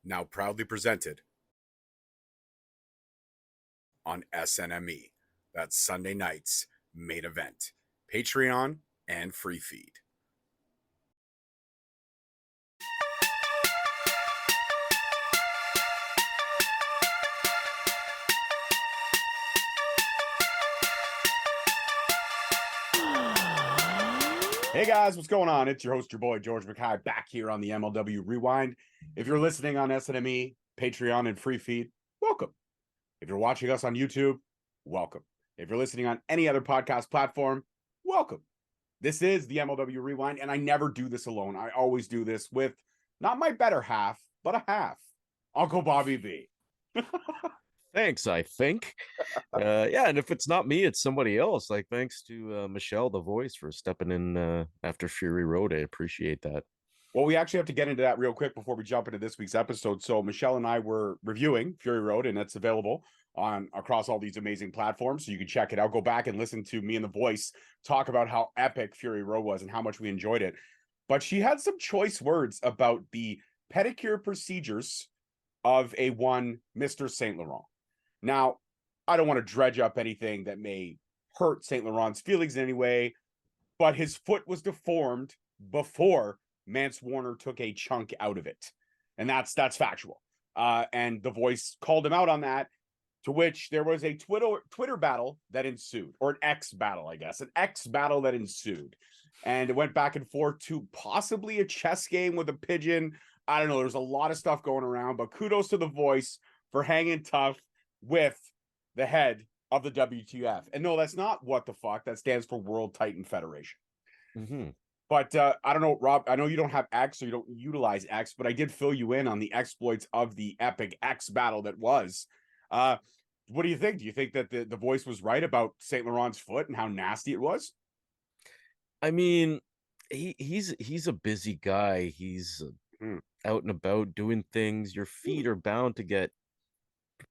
Now proudly presented on SNME. That's Sunday night's main event, Patreon and free feed. Hey guys, what's going on? It's your host, your boy, George Mackay, back here on the MLW Rewind. If you're listening on SNME, Patreon, and free feed, welcome. If you're watching us on YouTube, welcome. If you're listening on any other podcast platform, welcome. This is the MLW Rewind, and I never do this alone. I always do this with not my better half, but a half, Uncle Bobby B. Thanks, I think. Yeah, and if it's not me, it's somebody else. Like, thanks to Michelle, the voice, for stepping in after Fury Road. I appreciate that. Well, we actually have to get into that real quick before we jump into this week's episode. So Michelle and I were reviewing Fury Road, and it's available on across all these amazing platforms. So you can check it out. Go back and listen to me and the voice talk about how epic Fury Road was and how much we enjoyed it. But she had some choice words about the pedicure procedures of a one Mr. Saint Laurent. Now, I don't want to dredge up anything that may hurt Saint Laurent's feelings in any way, but his foot was deformed before Mance Warner took a chunk out of it. And that's factual. And the voice called him out on that, to which there was a Twitter battle that ensued, or an X battle, I guess, an X battle that ensued. And it went back and forth to possibly a chess game with a pigeon. I don't know. There's a lot of stuff going around, but kudos to the voice for hanging tough with the head of the WTF. And no, that's not what the fuck. That stands for World Titan Federation. Mm-hmm. But I don't know, Rob, I know you don't have X or you don't utilize X, but I did fill you in on the exploits of the epic X battle that was. What do you think? Do you think that the voice was right about Saint Laurent's foot and how nasty it was? I mean, he's a busy guy. He's out and about doing things. Your feet are bound to get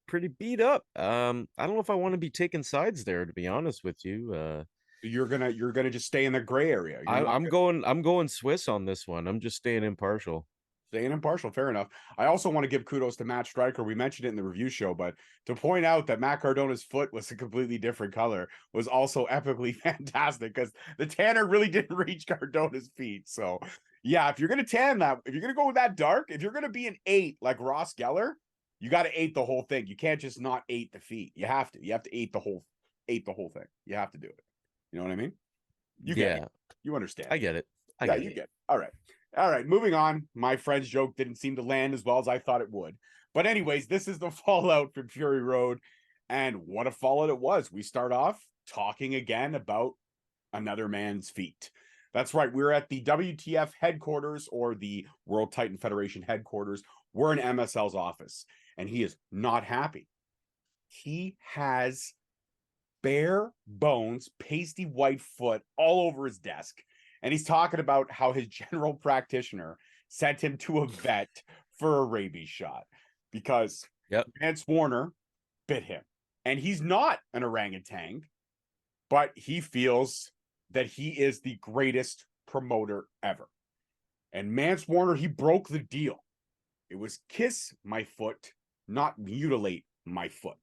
pretty beat up. I don't know if I want to be taking sides there, to be honest with you. You're gonna just stay in the gray area. I'm going Swiss on this one. I'm just staying impartial. Staying impartial, fair enough. I also want to give kudos to Matt Stryker. We mentioned it in the review show, but to point out that Matt Cardona's foot was a completely different color was also epically fantastic, because the tanner really didn't reach Cardona's feet. So yeah, if you're gonna tan that, if you're gonna go with that dark, if you're gonna be an 8 like Ross Geller, you got to 8 the whole thing. You can't just not 8 the feet. You have to 8 the whole thing. You have to do it. You know what I mean? You get it. You understand. I get it. You get it. All right. Moving on. My friend's joke didn't seem to land as well as I thought it would. But anyways, this is the fallout from Fury Road. And what a fallout it was. We start off talking again about another man's feet. That's right. We're at the WTF headquarters, or the World Titan Federation headquarters. We're in MSL's office, and he is not happy. He has bare bones, pasty white foot all over his desk. And he's talking about how his general practitioner sent him to a vet for a rabies shot because Mance Warner bit him. And he's not an orangutan, but he feels that he is the greatest promoter ever. And Mance Warner, he broke the deal. It was kiss my foot, not mutilate my foot.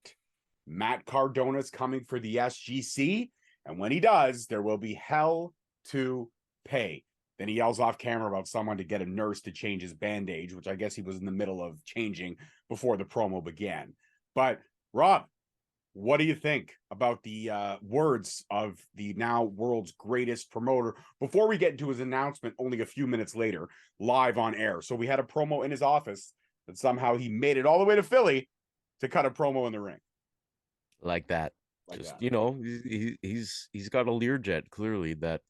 Matt Cardona's coming for the SGC, and when he does, there will be hell to pay. Then he yells off camera about someone to get a nurse to change his bandage, which I guess he was in the middle of changing before the promo began. But Rob, what do you think about the words of the now world's greatest promoter before we get into his announcement only a few minutes later, live on air? So we had a promo in his office that somehow he made it all the way to Philly to cut a promo in the ring. Like that. You know, he's got a Learjet, clearly, that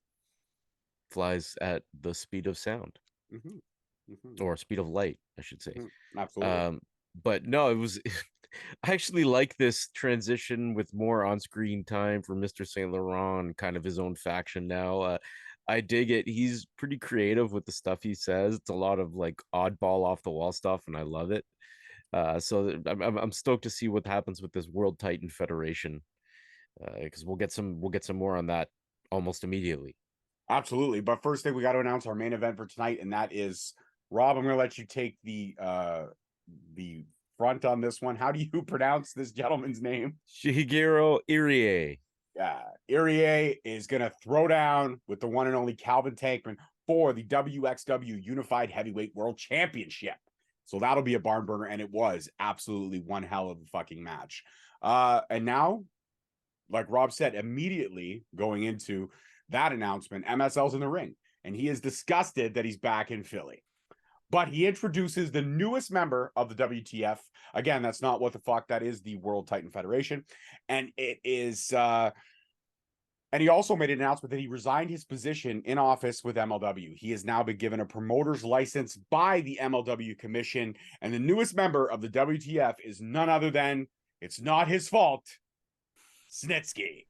flies at the speed of sound. Or speed of light, I should say. Absolutely. But no, it was I actually like this transition with more on-screen time for Mr. Saint Laurent, kind of his own faction now. I dig it. He's pretty creative with the stuff he says. It's a lot of like oddball off the wall stuff, and I love it. So I'm stoked to see what happens with this World Titan Federation, because we'll get some more on that almost immediately. Absolutely. But first thing, we got to announce our main event for tonight, and that is, Rob, I'm going to let you take the the front on this one. How do you pronounce this gentleman's name? Shigehiro Irie. Irie is going to throw down with the one and only Calvin Tankman for the WXW Unified Heavyweight World Championship. So that'll be a barn burner, and it was absolutely one hell of a fucking match. And now, like Rob said, immediately going into that announcement, MSL's in the ring, and he is disgusted that he's back in Philly. But he introduces the newest member of the WTF. Again, that's not what the fuck that is, the World Titan Federation. And it is, and he also made an announcement that he resigned his position in office with MLW. He has now been given a promoter's license by the MLW Commission. And the newest member of the WTF is none other than, it's not his fault, Snitsky.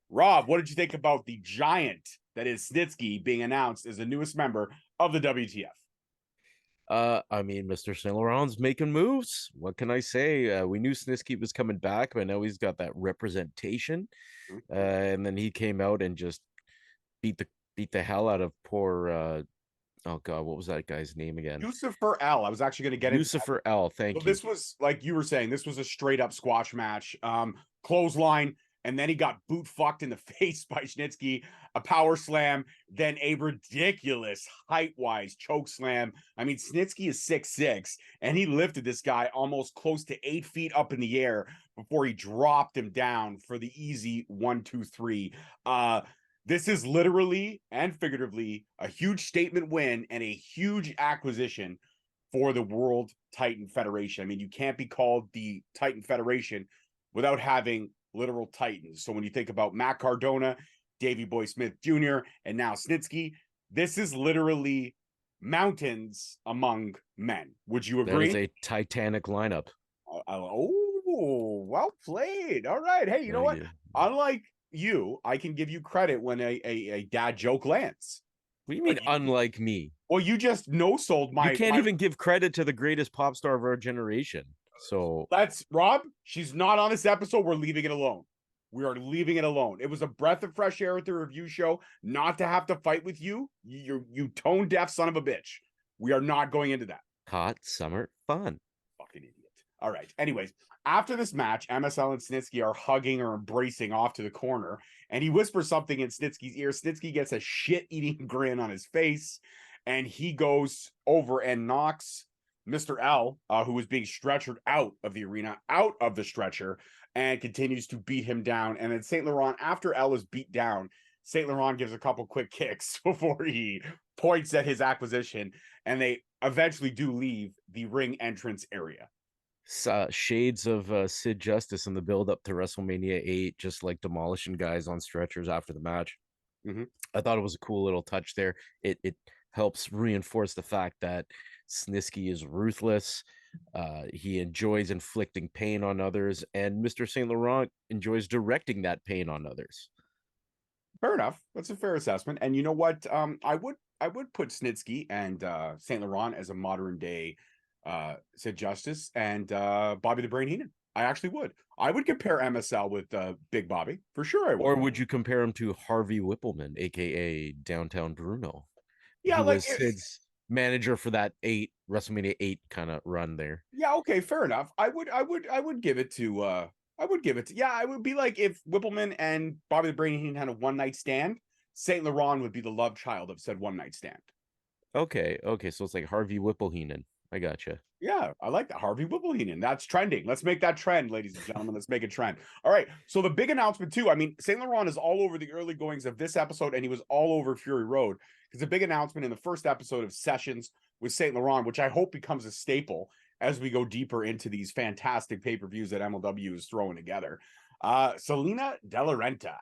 Rob, what did you think about the giant that is Snitsky being announced as the newest member of the WTF? I mean, Mr. Saint Laurent's making moves. What can I say? We knew Snitsky was coming back, but now he's got that representation. And then he came out and just beat the hell out of poor oh god, what was that guy's name again? Lucifer L. I was actually going to get Lucifer L. Thank you. This was, like you were saying, this was a straight up squash match. Clothesline, and then he got boot fucked in the face by Snitsky, a power slam, then a ridiculous height-wise choke slam. I mean, Snitsky is 6'6", and he lifted this guy almost close to 8 feet up in the air before he dropped him down for the easy 1, 2, 3. This is literally and figuratively a huge statement win and a huge acquisition for the World Titan Federation. I mean, you can't be called the Titan Federation without having literal titans. So when you think about Matt Cardona, Davey Boy Smith Jr., and now Snitsky, this is literally mountains among men. Would you agree? That is a titanic lineup. Oh, well played. All right. Hey, you know what? Unlike you, I can give you credit when a dad joke lands. What do you mean, unlike me? Well, you just no-sold my... You can't even give credit to the greatest pop star of our generation. So that's Rob. She's not on this episode. We're leaving it alone. We are leaving it alone. It was a breath of fresh air at the review show not to have to fight with you. You tone deaf son of a bitch. We are not going into that. Hot summer fun. Fucking idiot. All right. Anyways, after this match, MSL and Snitsky are hugging or embracing off to the corner, and he whispers something in Snitsky's ear. Snitsky gets a shit-eating grin on his face, and he goes over and knocks Mr. L, who was being stretchered out of the arena, out of the stretcher, and continues to beat him down. And then Saint Laurent, after L is beat down, Saint Laurent gives a couple quick kicks before he points at his acquisition, and they eventually do leave the ring entrance area. Shades of Sid Justice in the build up to WrestleMania 8, just like demolishing guys on stretchers after the match. I thought it was a cool little touch there. It helps reinforce the fact that Snitsky is ruthless. He enjoys inflicting pain on others, and Mr. Saint Laurent enjoys directing that pain on others. Fair enough. That's a fair assessment. And you know what? I would put Snitsky and Saint Laurent as a modern day Sid Justice and Bobby the Brain Heenan. I actually would. I would compare MSL with Big Bobby for sure. I would. Or would you compare him to Harvey Whippleman, aka Downtown Bruno? Yeah, he like was Sid's manager for that WrestleMania 8 kind of run there. Yeah, okay, fair enough. I would give it to yeah, I would be like if Whippleman and Bobby the Brain Heenan had a one night stand, Saint Laurent would be the love child of said one night stand. Okay, so it's like Harvey Whippleheenan. I gotcha. Yeah, I like that. Harvey Whippleheenan. That's trending. Let's make that trend, ladies and gentlemen. Let's make a trend. All right. So the big announcement too. I mean, Saint Laurent is all over the early goings of this episode, and he was all over Fury Road. Because the big announcement in the first episode of Sessions with Saint Laurent, which I hope becomes a staple as we go deeper into these fantastic pay-per-views that MLW is throwing together. Salina de la Renta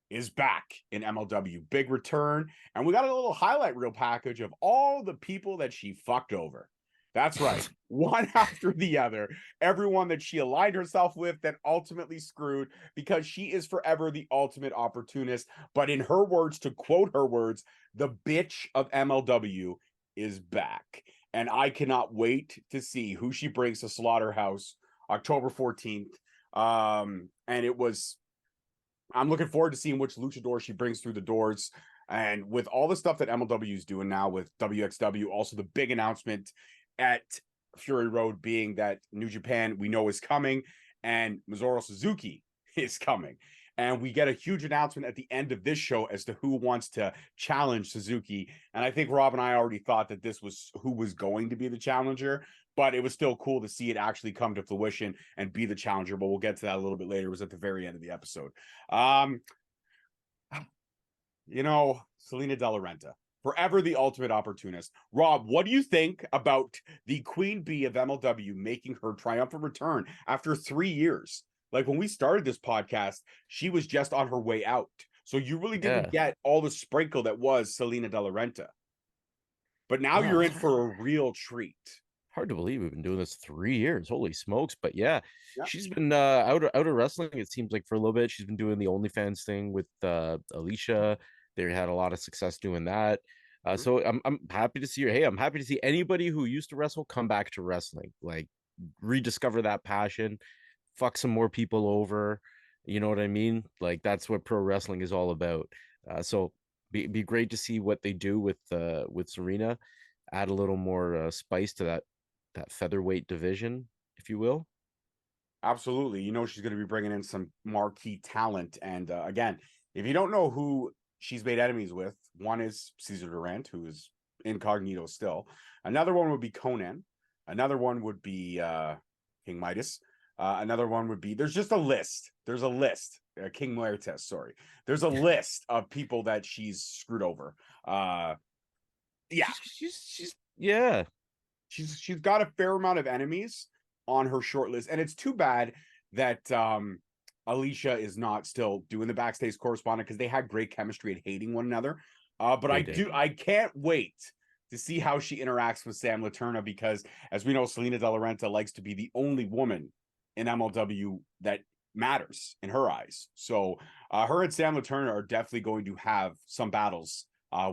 is back in MLW. Big return. And we got a little highlight reel package of all the people that she fucked over. That's right. One after the other. Everyone that she aligned herself with that ultimately screwed, because she is forever the ultimate opportunist. But in her words, to quote her words, the bitch of MLW is back. And I cannot wait to see who she brings to Slaughterhouse October 14th. And I'm looking forward to seeing which luchador she brings through the doors. And with all the stuff that MLW is doing now with WXW, also the big announcement at Fury Road being that New Japan we know is coming and Minoru Suzuki is coming. And we get a huge announcement at the end of this show as to who wants to challenge Suzuki. And I think Rob and I already thought that this was who was going to be the challenger, but it was still cool to see it actually come to fruition and be the challenger. But we'll get to that a little bit later. It was at the very end of the episode. Salina de la Renta, forever the ultimate opportunist. Rob, what do you think about the Queen Bee of MLW making her triumphant return after 3 years? Like when we started this podcast, she was just on her way out. So you really didn't get all the sprinkle that was Salina de la Renta. But now you're in for a real treat. Hard to believe we've been doing this 3 years. Holy smokes. But yeah. She's been out of wrestling, it seems like, for a little bit. She's been doing the OnlyFans thing with Alicia. They had a lot of success doing that. So I'm happy to see her. Hey, I'm happy to see anybody who used to wrestle come back to wrestling, like rediscover that passion, fuck some more people over. You know what I mean? Like that's what pro wrestling is all about. So be great to see what they do with Serena, add a little more spice to that featherweight division, if you will. Absolutely. She's going to be bringing in some marquee talent. And again, if you don't know who she's made enemies with, one is Cesar Durant, who is incognito still. Another one would be Conan. Another one would be King Midas. Another one would be, there's just a list. There's a list. King Muertes, sorry. There's a list of people that she's screwed over. She's got a fair amount of enemies on her short list. And it's too bad that Alicia is not still doing the backstage correspondent, because they had great chemistry and hating one another. But I can't wait to see how she interacts with Sam Laterna, because as we know, Salina de la Renta likes to be the only woman in MLW that matters in her eyes. So her and Sam Laterna are definitely going to have some battles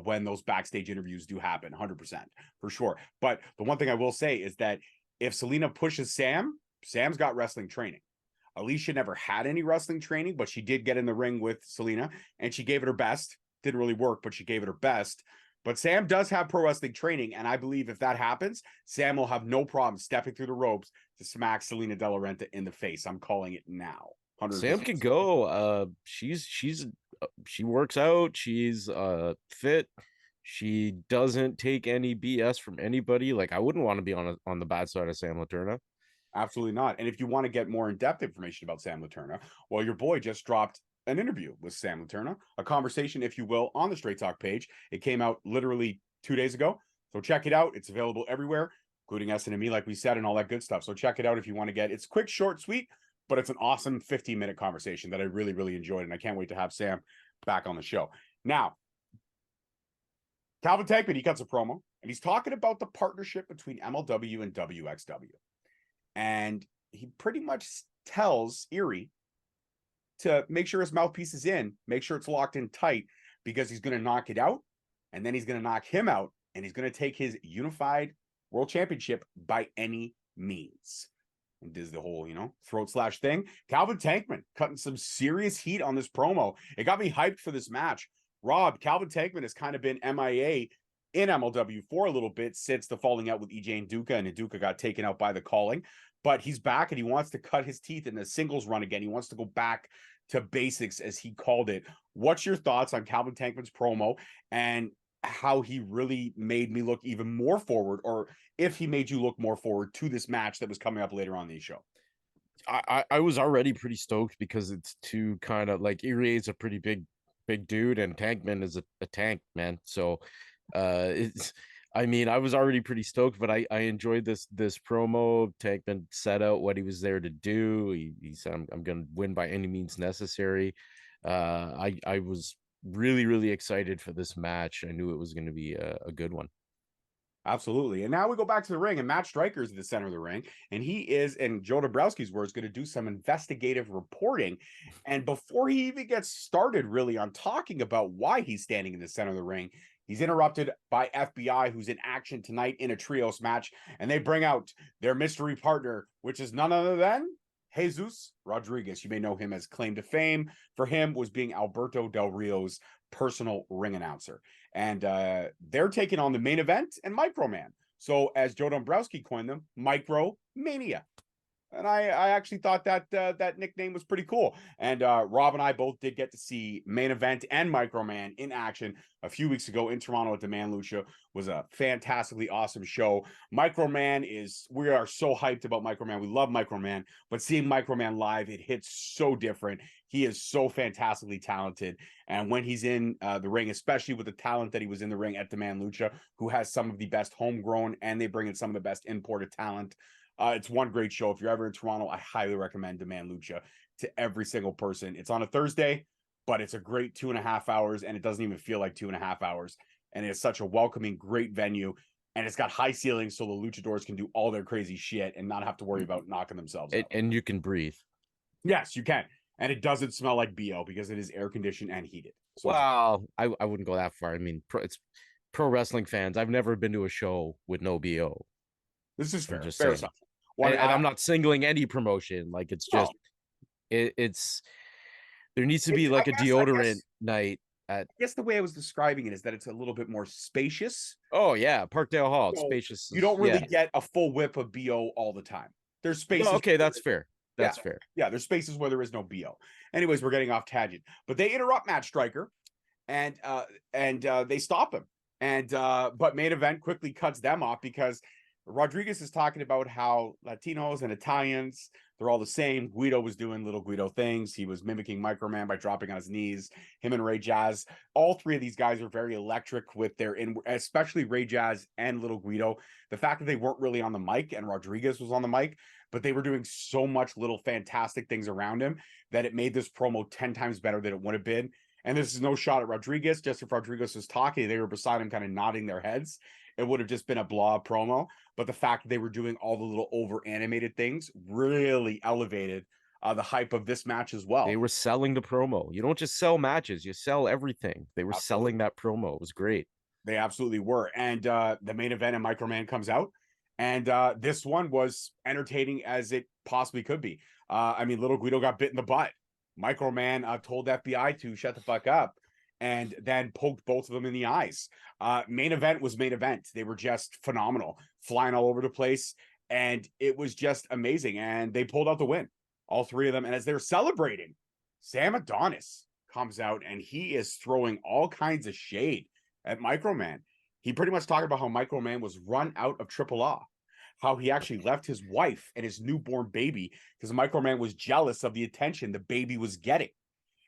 when those backstage interviews do happen, 100% for sure. But the one thing I will say is that if Salina pushes Sam's got wrestling training. Alicia never had any wrestling training, but she did get in the ring with Salina and she gave it her best. Didn't really work, but she gave it her best. But Sam does have pro wrestling training, and I believe if that happens, Sam will have no problem stepping through the ropes to smack Salina de la Renta in the face. I'm calling it now. 100%. Sam can go. She works out. She's fit. She doesn't take any BS from anybody. Like I wouldn't want to be on the bad side of Sam Laterna. Absolutely not. And if you want to get more in-depth information about Sam Laterna, well, your boy just dropped an interview with Sam Laterna, a conversation, if you will, on the Straight Talk page. It came out literally 2 days ago. So check it out. It's available everywhere, including SNME, like we said, and all that good stuff. So check it out if you want to get it's quick, short, sweet, but it's an awesome 15-minute conversation that I really, really enjoyed. And I can't wait to have Sam back on the show. Now, Calvin Tankman, he cuts a promo, and he's talking about the partnership between MLW and WXW. And he pretty much tells Irie to make sure his mouthpiece is in, make sure it's locked in tight, because he's going to knock it out, and then he's going to knock him out, and he's going to take his unified world championship by any means. And does the whole, throat slash thing. Calvin Tankman cutting some serious heat on this promo. It got me hyped for this match. Rob, Calvin Tankman has kind of been MIA in MLW for a little bit since the falling out with EJ and Duca, and Duca got taken out by the calling. But he's back, and he wants to cut his teeth in the singles run again. He wants to go back to basics, as he called it. What's your thoughts on Calvin Tankman's promo and how he really made me look even more forward, or if he made you look more forward to this match that was coming up later on in the show? I was already pretty stoked, because it's two kind of like Irie is a pretty big dude, and Tankman is a tank, man. So I was already pretty stoked, but I enjoyed this promo. Tankman set out what he was there to do. He said, I'm going to win by any means necessary. I was really, really excited for this match. I knew it was going to be a good one. Absolutely. And now we go back to the ring, and Matt Striker is at the center of the ring, and he is, in Joe Dabrowski's words, going to do some investigative reporting. And before he even gets started really on talking about why he's standing in the center of the ring, he's interrupted by FBI, who's in action tonight in a trios match, and they bring out their mystery partner, which is none other than Jesus Rodriguez. You may know him as claim to fame for him was being Alberto Del Rio's personal ring announcer. And they're taking on the main event and Microman. So as Joe Dombrowski coined them, Micro Mania. And I actually thought that that nickname was pretty cool. And Rob and I both did get to see Main Event and Microman in action a few weeks ago in Toronto at the Man Lucha. Was a fantastically awesome show. Microman we are so hyped about Microman. We love Microman, but seeing Microman live, it hits so different. He is so fantastically talented. And when he's in the ring, especially with the talent that he was in the ring at the Man Lucha, who has some of the best homegrown and they bring in some of the best imported talent. It's one great show. If you're ever in Toronto, I highly recommend Demand Lucha to every single person. It's on a Thursday, but it's a great 2.5 hours, and it doesn't even feel like 2.5 hours. And it's such a welcoming, great venue, and it's got high ceilings so the luchadors can do all their crazy shit and not have to worry about knocking themselves out. And you can breathe. Yes, you can. And it doesn't smell like BO because it is air conditioned and heated. So well, I wouldn't go that far. I mean, it's pro wrestling fans. I've never been to a show with no BO. this is fair. Just Fair saying. stuff. And I'm not singling any promotion. Like it's just it's there needs to be like a deodorant night at. I guess the way I was describing it is that it's a little bit more spacious. Oh yeah, Parkdale Hall. It's So spacious. you don't really get a full whip of BO all the time. There's spaces. No, okay, that's fair. That's fair. Yeah, there's spaces where there is no BO. Anyways, we're getting off tangent, but they interrupt Matt Striker, and they stop him. And but Main Event quickly cuts them off because Rodriguez is talking about how Latinos and Italians, they're all the same. Guido was doing little Guido things. He was mimicking Microman by dropping on his knees. Him and Ray Jazz, all three of these guys are very electric with their especially Ray Jazz and little Guido. The fact that they weren't really on the mic and Rodriguez was on the mic, but they were doing so much little fantastic things around him that it made this promo 10 times better than it would have been. And this is no shot at Rodriguez. Just if Rodriguez was talking, they were beside him kind of nodding their heads. It would have just been a blah promo. But the fact that they were doing all the little over animated things really elevated the hype of this match as well. They were selling the promo. You don't just sell matches, you sell everything. They were selling that promo. It was great. They absolutely were. And the Main Event and Microman comes out. And this one was entertaining as it possibly could be. I mean, little Guido got bit in the butt. Microman told FBI to shut the fuck up and then poked both of them in the eyes. Main Event was Main Event. They were just phenomenal, flying all over the place. And it was just amazing. And they pulled out the win, all three of them. And as they're celebrating, Sam Adonis comes out and he is throwing all kinds of shade at Microman. He pretty much talked about how Microman was run out of AAA, how he actually left his wife and his newborn baby because Microman was jealous of the attention the baby was getting.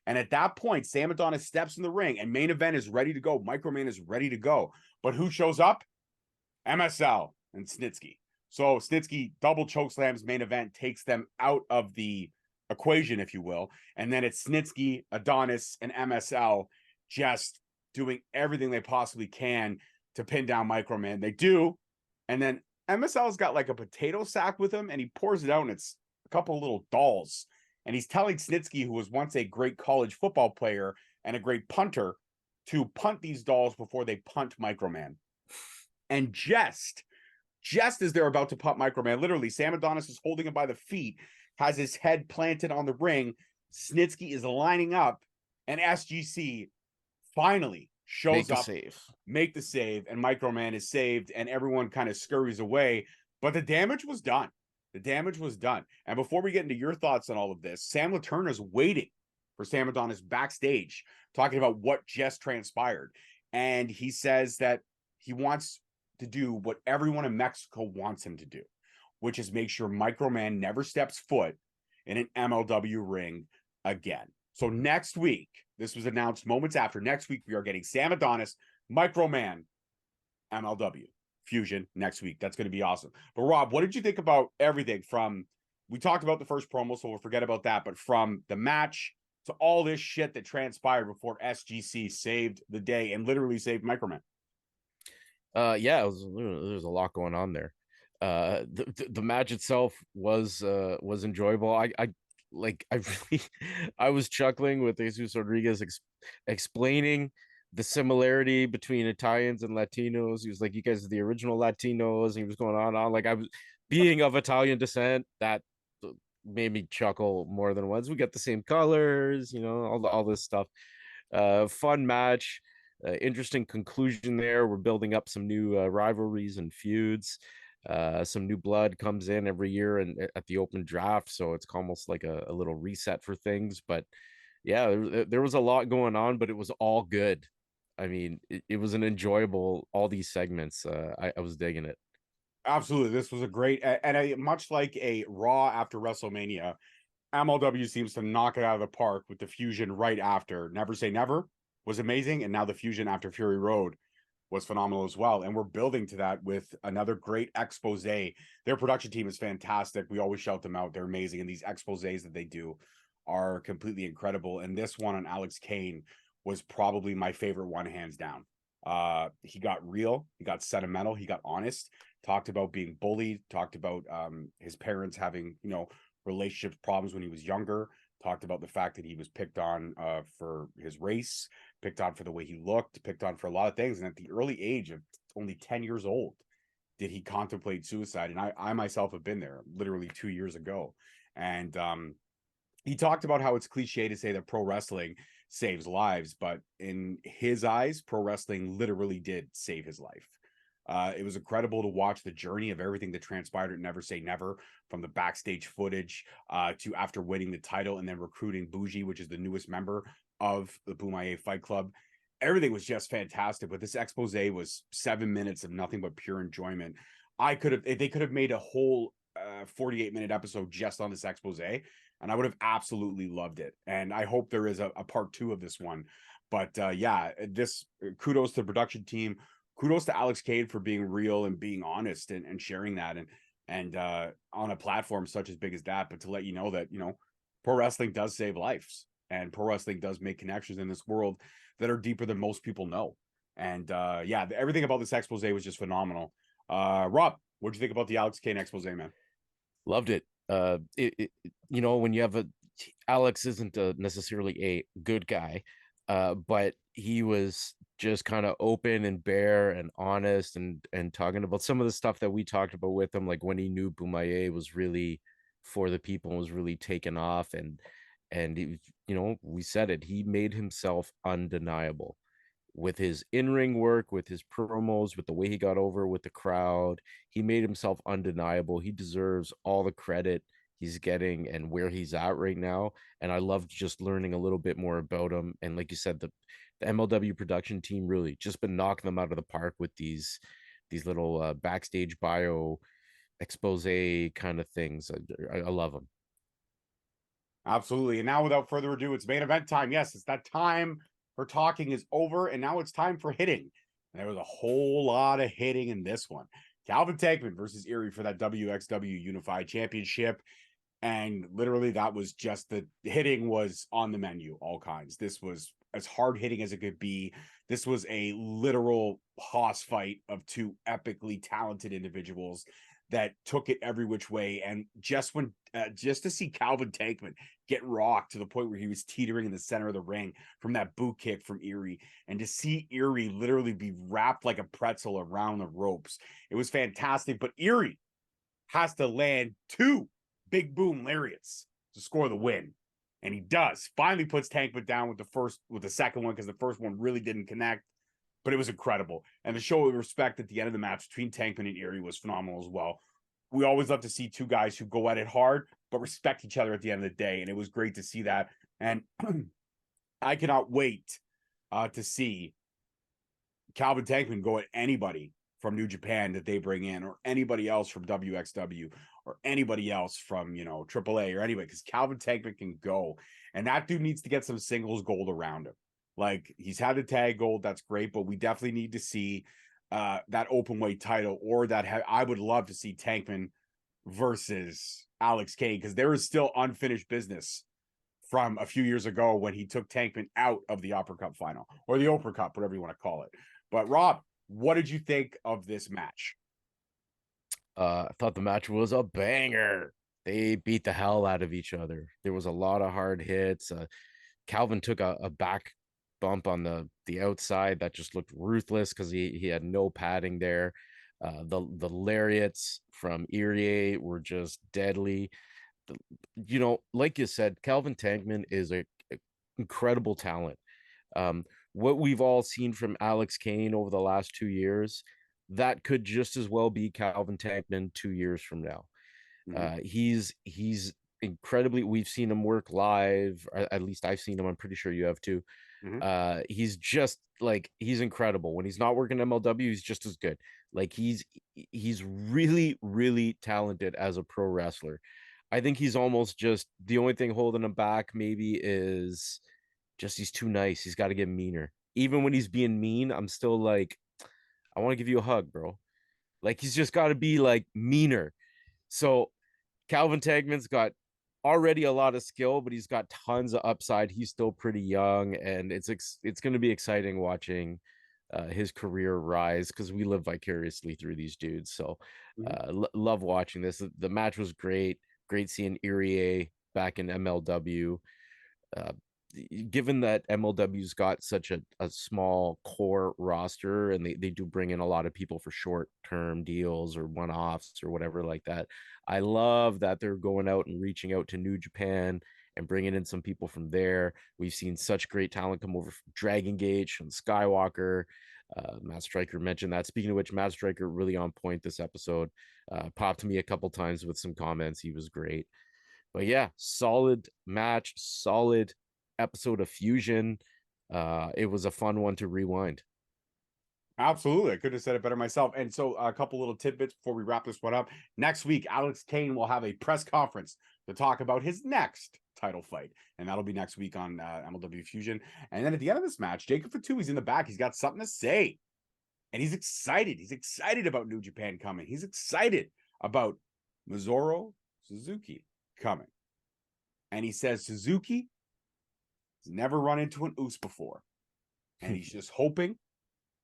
And at that point, Sam Adonis steps in the ring and Main Event is ready to go. Microman is ready to go. But who shows up? MSL and Snitsky. So Snitsky double chokeslams Main Event, takes them out of the equation, if you will. And then it's Snitsky, Adonis, and MSL just doing everything they possibly can to pin down Microman. They do. And then MSL's got like a potato sack with him and he pours it out and it's a couple of little dolls. And he's telling Snitsky, who was once a great college football player and a great punter, to punt these dolls before they punt Microman. And just as they're about to punt Microman, literally, Sam Adonis is holding him by the feet, has his head planted on the ring. Snitsky is lining up, and SGC finally shows up, make the save, and Microman is saved, and everyone kind of scurries away. But the damage was done. The damage was done. And before we get into your thoughts on all of this, Sam Latourna is waiting for Sam Adonis backstage, talking about what just transpired. And he says that he wants to do what everyone in Mexico wants him to do, which is make sure Microman never steps foot in an MLW ring again. So next week, this was announced moments after, next week we are getting Sam Adonis, Microman, MLW Fusion next week. That's going to be awesome. But Rob, what did you think about everything from, we talked about the first promo, so we'll forget about that, but from the match to all this shit that transpired before SGC saved the day and literally saved Microman? Yeah, there's a lot going on there. The match itself was enjoyable. I really I was chuckling with Jesus Rodriguez explaining the similarity between Italians and Latinos. He was like, you guys are the original Latinos, and he was going on. Like, I was being of Italian descent, that made me chuckle more than once. We got the same colors, all this stuff. Fun match. interesting conclusion there. We're building up some new rivalries and feuds. Some new blood comes in every year and at the open draft, so it's almost like a little reset for things. But yeah, there was a lot going on, but it was all good. I mean, it was an enjoyable, all these segments. I was digging it. Absolutely, this was a great much like a Raw after WrestleMania. MLW seems to knock it out of the park with the fusion right after. Never Say Never was amazing, and now the fusion after Fury Road was phenomenal as well. And we're building to that with another great expose. Their production team is fantastic. We always shout them out. They're amazing. And these exposes that they do are completely incredible. And this one on Alex Kane was probably my favorite one, hands down. He got real, he got sentimental, he got honest, talked about being bullied, talked about his parents having, relationship problems when he was younger, talked about the fact that he was picked on for his race, picked on for the way he looked, picked on for a lot of things. And at the early age of only 10 years old, did he contemplate suicide? And I myself have been there literally 2 years ago. And he talked about how it's cliche to say that pro wrestling saves lives, but in his eyes, pro wrestling literally did save his life. It was incredible to watch the journey of everything that transpired at Never Say Never, from the backstage footage to after winning the title and then recruiting Bougie, which is the newest member of the Bomaye Fight Club. Everything was just fantastic, but this expose was 7 minutes of nothing but pure enjoyment. They could have made a whole 48-minute episode just on this expose, and I would have absolutely loved it. And I hope there is a part 2 of this one. But yeah, this kudos to the production team. Kudos to Alex Cade for being real and being honest and sharing that and on a platform such as big as that. But to let you know that, pro wrestling does save lives, and pro wrestling does make connections in this world that are deeper than most people know. And yeah, everything about this expose was just phenomenal. Rob, what'd you think about the Alex Cade expose, man? Loved it. When you have Alex isn't necessarily a good guy, but he was just kind of open and bare and honest and talking about some of the stuff that we talked about with him, like when he knew Bomaye was really for the people and was really taken off, and he, we said it, he made himself undeniable with his in-ring work, with his promos, with the way he got over with the crowd. He made himself undeniable. He deserves all the credit he's getting and where he's at right now. And I loved just learning a little bit more about him. And like you said, the MLW production team really just been knocking them out of the park with these little backstage bio expose kind of things. I love them. Absolutely. And now, without further ado, it's main event time. Yes, it's that time for talking is over, and now it's time for hitting. And there was a whole lot of hitting in this one. Calvin Tankman versus Irie for that WXW Unified Championship. And literally, that was just the hitting was on the menu, all kinds. This was as hard hitting as it could be. This was a literal hoss fight of two epically talented individuals that took it every which way. And just to see Calvin Tankman get rocked to the point where he was teetering in the center of the ring from that boot kick from Irie, and to see Irie literally be wrapped like a pretzel around the ropes, it was fantastic. But Irie has to land two big boom lariats to score the win. And he does. Finally puts Tankman down with the second one, because the first one really didn't connect. But it was incredible. And the show of respect at the end of the match between Tankman and Irie was phenomenal as well. We always love to see two guys who go at it hard, but respect each other at the end of the day. And it was great to see that. And I cannot wait to see Calvin Tankman go at anybody from New Japan that they bring in, or anybody else from WXW, or anybody else from, AAA or anybody, because Calvin Tankman can go. And that dude needs to get some singles gold around him. Like, he's had the tag gold, that's great, but we definitely need to see that open weight title, or I would love to see Tankman versus Alex Cade, because there is still unfinished business from a few years ago when he took Tankman out of the Upper Cup final, or the Oprah Cup, whatever you want to call it. But Rob, what did you think of this match? I thought the match was a banger. They beat the hell out of each other. There was a lot of hard hits. Calvin took a back bump on the outside that just looked ruthless because he had no padding there. The lariats from Irie were just deadly. Like you said, Calvin Tankman is a incredible talent. what we've all seen from Alex Kane over the last 2 years, that could just as well be Calvin Tankman 2 years from now. He's incredibly. We've seen him work live. Or at least I've seen him. I'm pretty sure you have too. He's just like, he's incredible. When he's not working MLW, he's just as good. Like he's really, really talented as a pro wrestler. I think he's almost just the only thing holding him back, maybe, is just he's too nice. He's got to get meaner. Even when he's being mean, I'm still like, I want to give you a hug, bro. Like, he's just got to be like meaner. So Calvin Tankman's got already a lot of skill, but he's got tons of upside. He's still pretty young, and it's going to be exciting watching his career rise, because we live vicariously through these dudes. So love watching this. The match was great. Great seeing Irie back in MLW. Given that MLW's got such a small core roster, and they do bring in a lot of people for short-term deals or one-offs or whatever like that, I love that they're going out and reaching out to New Japan and bringing in some people from there. We've seen such great talent come over from Dragon Gate and Skywalker. Matt Striker mentioned that. Speaking of which, Matt Striker really on point this episode. Popped to me a couple times with some comments. He was great. But yeah, solid match, solid episode of Fusion. It was a fun one to rewind. Absolutely. I could have said it better myself. And so a couple little tidbits before we wrap this one up. Next week, Alex Kane will have a press conference to talk about his next title fight. And that'll be next week on MLW Fusion. And then at the end of this match, Jacob Fatu, he's in the back. He's got something to say. And he's excited. He's excited about New Japan coming. He's excited about Minoru Suzuki coming. And he says Suzuki has never run into an oos before. And he's just hoping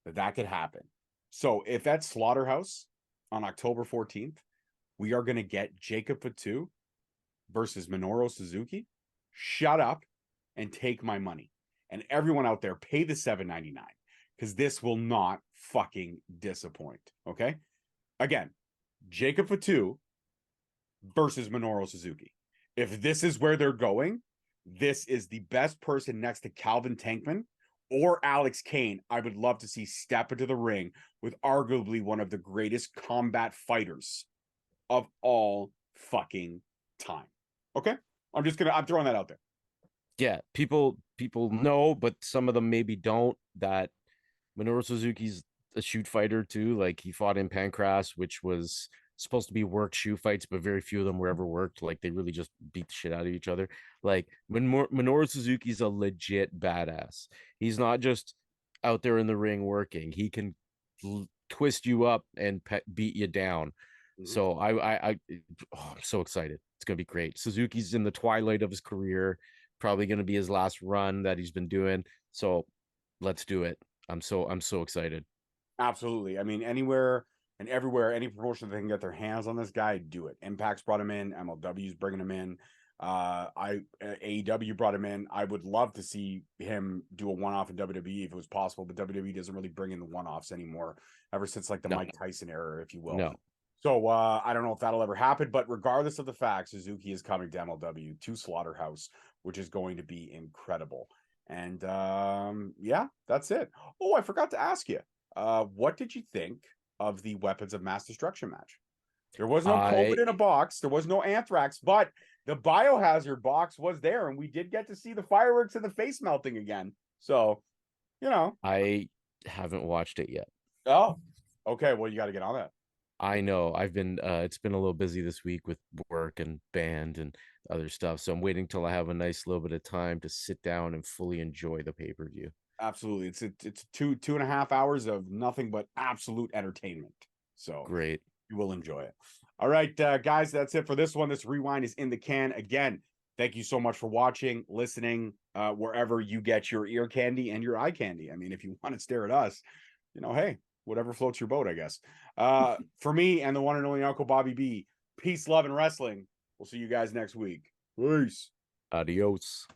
that could happen. So if at Slaughterhouse on October 14th, we are going to get Jacob Fatu versus Minoru Suzuki, shut up and take my money. And everyone out there, pay the $7.99, because this will not fucking disappoint. Okay? Again, Jacob Fatu versus Minoru Suzuki. If this is where they're going, this is the best person next to Calvin Tankman or Alex Kane I would love to see step into the ring with arguably one of the greatest combat fighters of all fucking time. Okay? I'm throwing that out there. Yeah, people know, but some of them maybe don't, that Minoru Suzuki's a shoot fighter too. Like, he fought in Pancras, which was supposed to be work shoe fights, but very few of them were ever worked. Like, they really just beat the shit out of each other. Like, Minoru Suzuki's a legit badass. He's not just out there in the ring working. He can twist you up and beat you down. So I'm so excited. It's gonna be great. Suzuki's in the twilight of his career, probably gonna be his last run that he's been doing. So let's do it. I'm so excited. Absolutely. I mean, anywhere and everywhere, any promotion that they can get their hands on this guy, do it. Impact's brought him in. MLW's bringing him in. AEW brought him in. I would love to see him do a one-off in WWE if it was possible, but WWE doesn't really bring in the one-offs anymore, ever since like the Mike Tyson era, if you will. No. So I don't know if that'll ever happen, but regardless of the fact, Suzuki is coming to MLW, to Slaughterhouse, which is going to be incredible. And yeah, that's it. Oh, I forgot to ask you. What did you think of the Weapons of Mass Destruction match? There was no COVID in a box. There was no anthrax, but the biohazard box was there, and we did get to see the fireworks and the face melting again. So, you know. I haven't watched it yet. Oh, okay. Well, you got to get on that. I know. I've been it's been a little busy this week with work and band and other stuff. So I'm waiting till I have a nice little bit of time to sit down and fully enjoy the pay-per-view. Absolutely. It's 2.5 hours of nothing but absolute entertainment. So great. You will enjoy it. All right, guys, that's it for this one. This rewind is in the can. Again, thank you so much for watching, listening, wherever you get your ear candy and your eye candy. I mean, if you want to stare at us, you know, hey, whatever floats your boat, I guess. For me and the one and only Uncle Bobby B, peace, love, and wrestling. We'll see you guys next week. Peace. Adios.